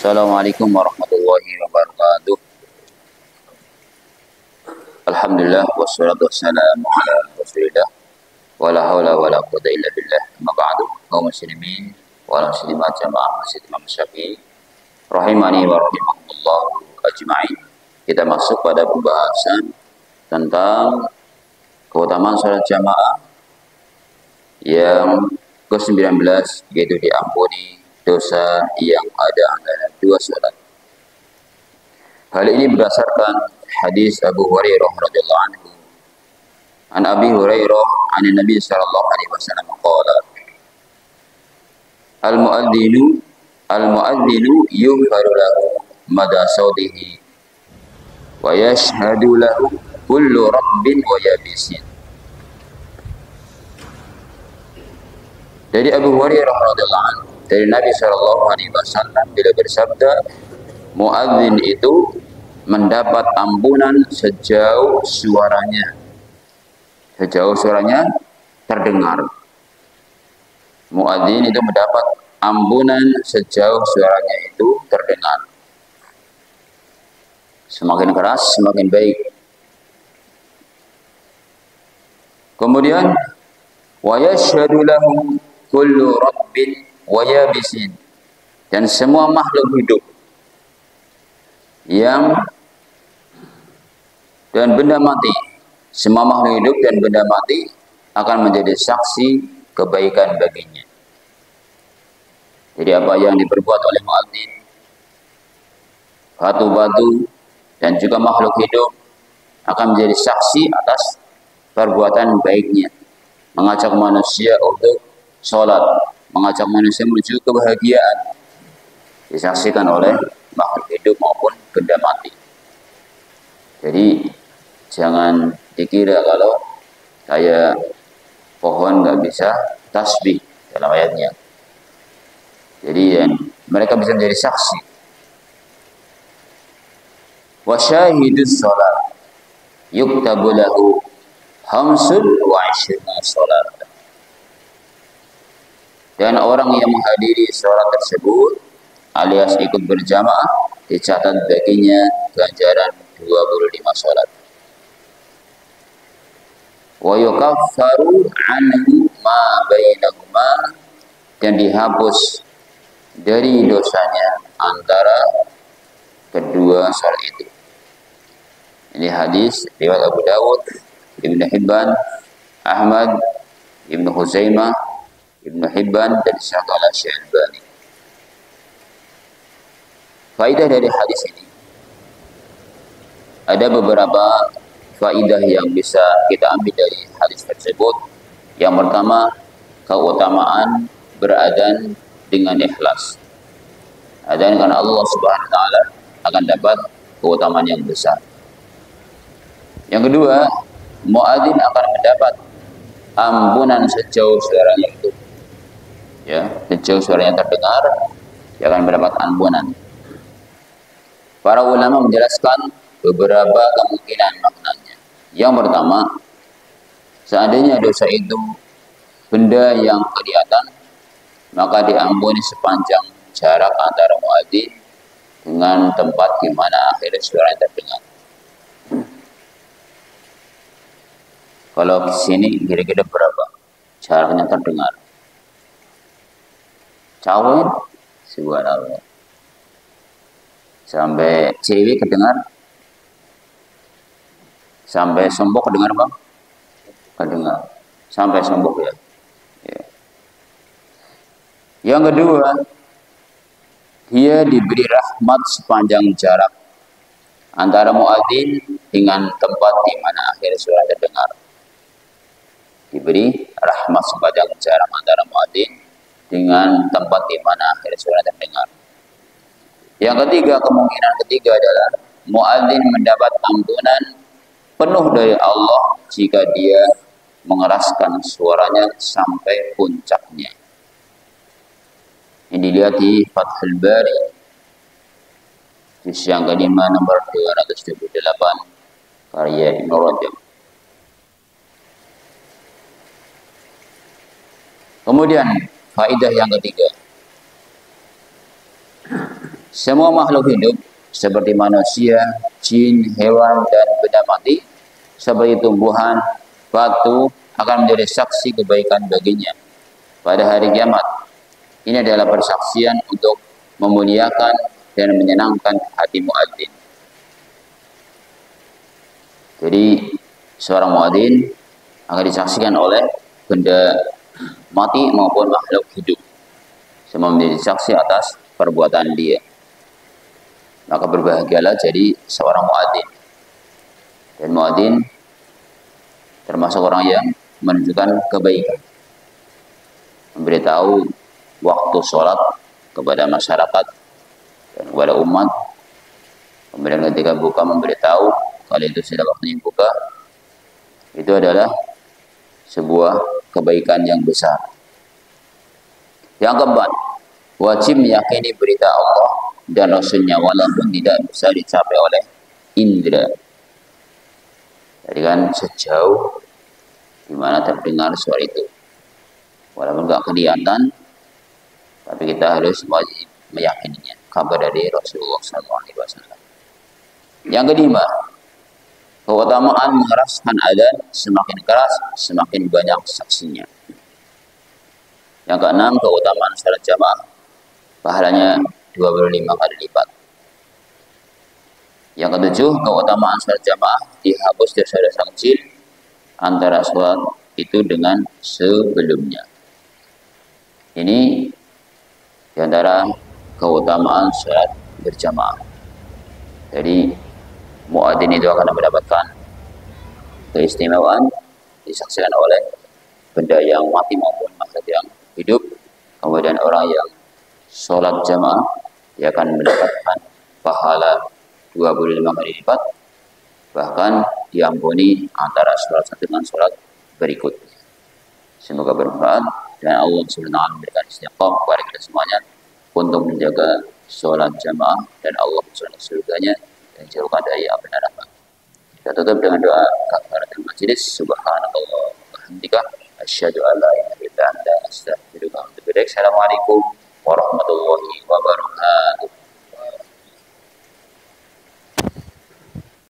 Assalamualaikum warahmatullahi wabarakatuh. Alhamdulillah wassalatu wassalamu ala Rasulillah wala haula wala quwwata illa billah. Amma ba'du. Kaum muslimin wal muslimat jamaah Masjid Imam Syafi'i rahimani wa rahimakumullah ajma'in. Kita masuk pada pembahasan tentang keutamaan salat jamaah yang ke-19, yaitu diampuni dosa yang ada antara dua salat. Hal ini berdasarkan hadis Abu Hurairah radhiyallahu anhu. An Abi Hurairah an Nabi sallallahu alaihi wasallam qala al-mu'adzinu yughfaru lahu mada sawtihi wa yashhadu lahu kullu rabbin wa yabisin. Dari Abu Hurairah radhiyallahu anhu, dari Nabi sallallahu alaihi wasallam bila bersabda, muadzin itu mendapat ampunan sejauh suaranya terdengar. Muadzin itu mendapat ampunan sejauh suaranya itu terdengar. Semakin keras semakin baik. Kemudian wa yashhadu lahu kullu rabbin wa yabisin, dan semua makhluk hidup dan benda mati, semua makhluk hidup dan benda mati akan menjadi saksi kebaikan baginya. Jadi apa yang diperbuat oleh muadzin, batu-batu dan juga makhluk hidup akan menjadi saksi atas perbuatan baiknya, mengajak manusia untuk sholat, mengajak manusia menuju kebahagiaan, disaksikan oleh makhluk hidup maupun benda mati. Jadi jangan dikira kalau kayak pohon nggak bisa tasbih dalam ayatnya. Jadi mereka bisa menjadi saksi. Wa syahidus shalat yuktabu lahu khamsun wa ishrina shalat. Dan orang yang menghadiri sholat tersebut alias ikut berjamaah dicatat baginya ganjaran 25 sholat. Wa yukaffaru anhu ma bainahuma, dan dihapus dari dosanya antara kedua sholat itu. Ini hadis riwayat Abu Dawud, Ibnu Hibban, Ahmad, Ibnu Huzaimah, Ibnu Hibban, dan Syekh Al-Albani. Faidah dari hadis ini, ada beberapa faidah yang bisa kita ambil dari hadis tersebut. Yang pertama, keutamaan beradan dengan ikhlas. Adzan karena Allah Subhanahu wa taala akan dapat keutamaan yang besar. Yang kedua, muadzin akan mendapat ampunan sejauh suaranya itu. Ya, sejauh suaranya terdengar, dia akan mendapat ampunan. Para ulama menjelaskan beberapa kemungkinan maknanya. Yang pertama, seandainya dosa itu benda yang kelihatan, maka diampuni sepanjang jarak antara muadzin dengan tempat di mana akhirnya suara terdengar. Kalau di sini kira-kira berapa jaraknya terdengar? Cawen, subhanallah. Sampai Ciwi kedengar, sampai Sombok kedengar bang? Kedengar, sampai Sombok ya. Yang kedua, dia diberi rahmat sepanjang jarak antara muadzin dengan tempat di mana akhir suara terdengar. Diberi rahmat sepanjang jarak antara muadzin dengan tempat di mana akhir suara terdengar. Yang ketiga, kemungkinan ketiga adalah muadzin mendapat ampunan penuh dari Allah jika dia mengeraskan suaranya sampai puncaknya. Ini dilihat di Fathul Bari juz yang kelima nomor 228 karya Ibnu Rajab. Kemudian faidah yang ketiga, Semua makhluk hidup seperti manusia, jin, hewan, dan benda mati seperti tumbuhan, batu akan menjadi saksi kebaikan baginya pada hari kiamat. Ini adalah persaksian untuk memuliakan dan menyenangkan hati muadzin. Jadi seorang muadzin akan disaksikan oleh benda mati maupun makhluk hidup, semua menjadi saksi atas perbuatan dia. Maka berbahagialah jadi seorang muadzin. Dan muadzin termasuk orang yang menunjukkan kebaikan, memberitahu waktu sholat kepada masyarakat dan kepada umat. Kemudian ketika buka memberitahu kalau itu sudah waktunya buka. Itu adalah sebuah kebaikan yang besar. Yang keempat, wajib meyakini berita Allah dan Rasulnya walaupun tidak bisa dicapai oleh indera. Jadi kan sejauh dimana terdengar suara itu, walaupun nggak kelihatan, tapi kita harus wajib meyakininya. Kabar dari Rasulullah SAW. Yang kelima, keutamaan mengeraskan adzan, semakin keras semakin banyak saksinya. Yang keenam, keutamaan salat jamaah, pahalanya 25 kali lipat. Yang ketujuh, keutamaan salat jamaah, dihapus dosa-dosa kecil antara salat itu dengan sebelumnya. Ini diantara keutamaan salat berjamaah. Jadi muadzin itu akan mendapatkan keistimewaan disaksikan oleh benda yang mati maupun makhluk yang hidup. Kemudian orang yang sholat jamaah dia akan mendapatkan pahala 25 kali lipat, bahkan diampuni antara sholat satu dengan sholat berikutnya. Semoga bermanfaat dan Allah Subhanahu wa taala memberikan istiqamah kepada kita semuanya untuk menjaga sholat jamaah dan Allah Subhanahu surganya dan jauhkan dari api neraka. Kita tutup dengan doa kafaratul majelis. Subhanallah wa bihamdika asyhadu an la ilaha illa anta astaghfiruka wa atubu ilaik. Assalamualaikum warahmatullahi wabarakatuh.